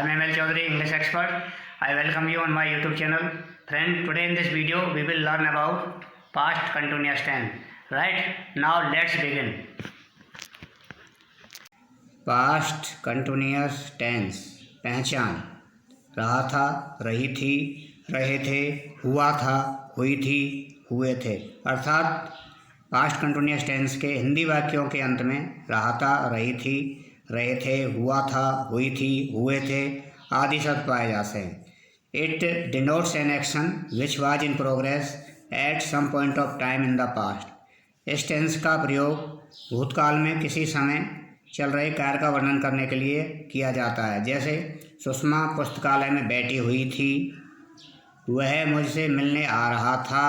I'm ML Chaudhary, English expert. I welcome you on my YouTube channel. Friend, today in this video we will learn about past continuous tense. Right? Now let's begin. Past continuous tense पहचान रहा था, रही थी, रहे थे, हुआ था, हुई थी, हुए थे। अर्थात पास्ट कंटिन्यूअस टेंस के हिंदी वाक्यों के अंत में रहा था, रही थी, रहे थे, हुआ था, हुई थी, हुए थे आदि शब्द पाए जाते हैं। It denotes an action which was in progress at some point of time in the past. इस टेंस का प्रयोग भूतकाल में किसी समय चल रहे कार्य का वर्णन करने के लिए किया जाता है। जैसे सुषमा पुस्तकालय में बैठी हुई थी, वह मुझसे मिलने आ रहा था,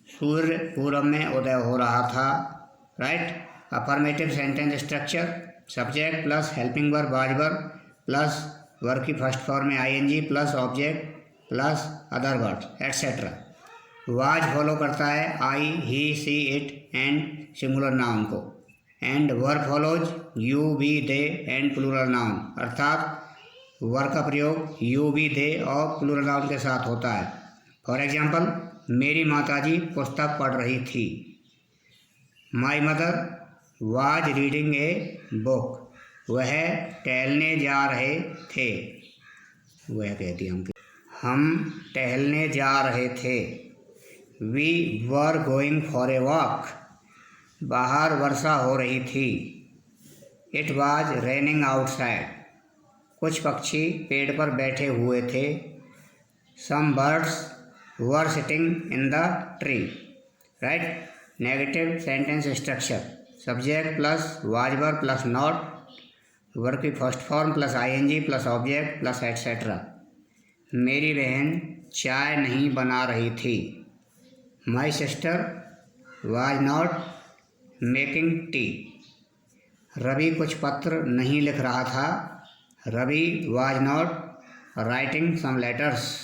सूर्य पूरब में उदय हो रहा था। Right? Affirmative sentence structure subject plus helping verb was verb plus verb की फर्स्ट फॉर्म में ING plus object plus other words et cetera. Was follow करता है I, he, she, it and singular noun को, and verb follows you, we, they and plural noun. अर्थात verb का प्रयोग you, we, दे और plural noun के साथ होता है। फॉर एग्जाम्पल, मेरी माताजी पुस्तक पढ़ रही थी। My mother was reading a book. वह टहलने जा रहे थे। वह कहती हम टहलने जा रहे थे। We were going for a walk. बाहर वर्षा हो रही थी। It was raining outside. कुछ पक्षी पेड़ पर बैठे हुए थे। Some birds were sitting in the tree. Right? Negative sentence structure subject plus was verb plus not, verb की first form plus ING plus object plus etcetera. मेरी बहन चाय नहीं बना रही थी। My sister was not making tea. Ravi कुछ पत्र नहीं लिख रहा था। Ravi was not writing some letters.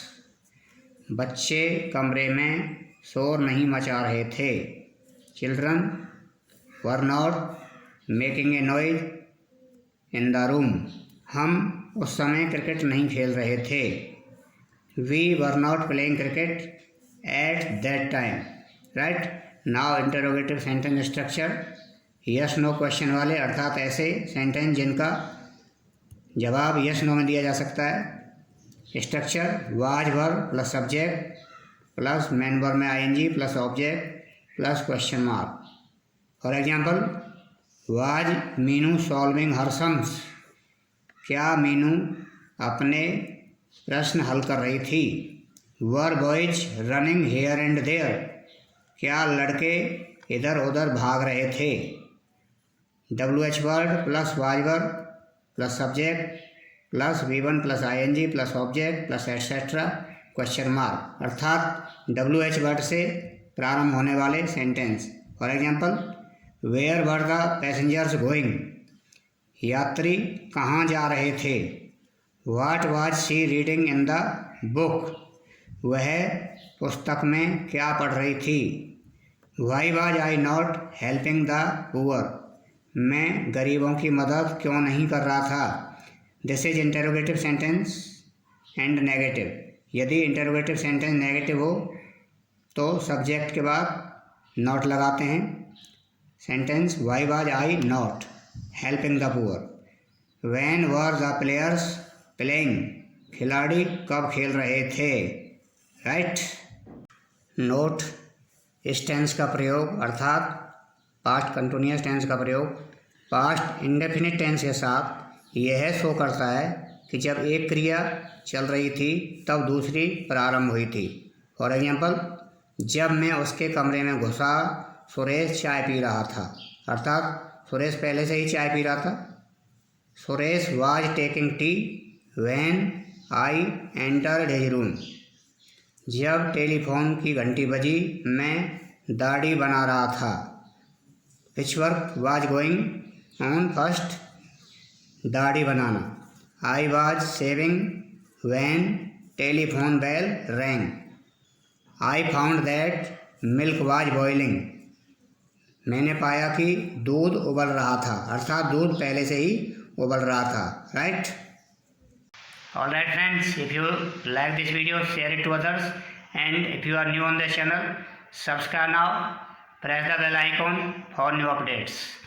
बच्चे कमरे में शोर नहीं मचा रहे थे। Children were not making a noise in the room. हम उस समय क्रिकेट नहीं खेल रहे थे। We were not playing cricket at that time. Right? Now interrogative sentence structure yes no question वाले, अर्थात ऐसे सेंटेंस जिनका जवाब यस नो में दिया जा सकता है। Structure was verb plus subject plus main verb में ING plus object plus question mark. For example, was Meenu solving her sums. क्या मीनू अपने प्रश्न हल कर रही थी। Were boys running here and there. क्या लड़के इधर उधर भाग रहे थे। WH word plus was verb plus subject plus V1 plus ING plus object plus etcetera question mark. अर्थात WH वर्ड से प्रारंभ होने वाले sentence. For example, where were the passengers going. यात्री कहाँ जा रहे थे। What was she reading in the book. वह पुस्तक में क्या पढ़ रही थी। Why was I not helping the poor. मैं गरीबों की मदद क्यों नहीं कर रहा था। This is interrogative sentence and negative. यदि इंटरोगेटिव सेंटेंस नेगेटिव हो तो सब्जेक्ट के बाद नॉट लगाते हैं। Sentence why was I not helping the poor. When were the players playing. खिलाड़ी कब खेल रहे थे। राइट? नोट, इस टेंस का प्रयोग अर्थात पास्ट कंटिन्यूअस टेंस का प्रयोग पास्ट इंडेफिनिट टेंस के साथ यह शो करता है कि जब एक क्रिया चल रही थी तब दूसरी प्रारंभ हुई थी। फॉर एग्जाम्पल, जब मैं उसके कमरे में घुसा सुरेश चाय पी रहा था। अर्थात सुरेश पहले से ही चाय पी रहा था। Suresh was taking tea when I entered his room. जब टेलीफोन की घंटी बजी मैं दाढ़ी बना रहा था। Which work was going on first, दाढ़ी बनाना। I was shaving when telephone bell rang. I found that milk was boiling. मैंने पाया कि दूध उबल रहा था। अर्थात दूध पहले से ही उबल रहा था। Right? All right friends, if you like this video, share it to others, and if you are new on the channel, subscribe now, press the bell icon for new updates.